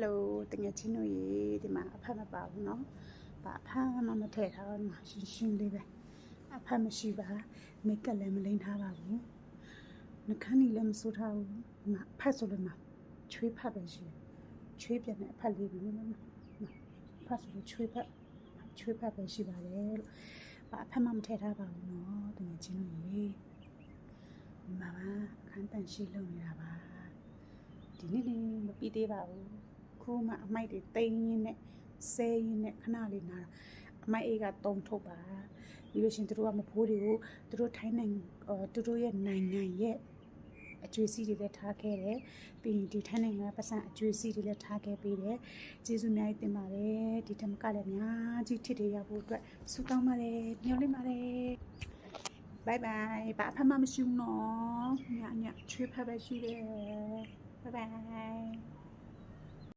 Hello တကယ်ချင်းတို့ရေဒီမှာအဖက်မပါဘူးเนาะဘာအဖက်မှမထည့်ထားတော့မှာရှင်းလေးပဲအဖက်မရှိပါမိတ်ကလည်းမလိမ့်ထားပါဘူးနှခမ်းနီလည်းမစိုးထားဘူးဒီမှာအဖက်ဆိုလို့မှာချွေးဖက်ပဲရှိချွေးပြန်တဲ့အဖက်လေးပြီးနော်ဖက်ဆိုလို့ချွေးဖက်ပဲရှိပါတယ်လို့ဘာအဖက်မှမထည့်ထားပါဘူးเนาะတကယ်ချင်းတို့ရေမမခန်းတန်ရှိလုံနေတာပါဒီနေ့လေးမပြီးသေးပါဘူးခုမှအမိုက်တွေတိန်းရင်းနဲ့ဆဲရင်းနဲ့ခဏလေးနာအမိုက်အေးကတုံထုတ်ပါပြီးလို့ရှင်တို့ကမဖိုးတွေကိုတို့ထိုင်းနိုင်ငံတို့ရဲ့နိုင်ငံရဲ့အကျွေးစီးတွေလည်းထားခဲ့တယ်ပြီးရင်ဒီထိုင်းနိုင်ငံပတ်စံအကျွေးစီးတွေလည်းထားခဲ့ပေးတယ်ကျေးဇူးအများကြီးတင်ပါတယ်ဒီထက်မကလည်းအများကြီးထစ်တွေရဖို့အတွက်ဆုတောင်းပါတယ်မျှော်လင့်ပါတယ်ဘိုင်ဘိုင်ဘာဖတ်မှမရှိဘူးနော်ညချွေးဖတ်ပဲရှိတယ်ဘိုင်ဘိုင်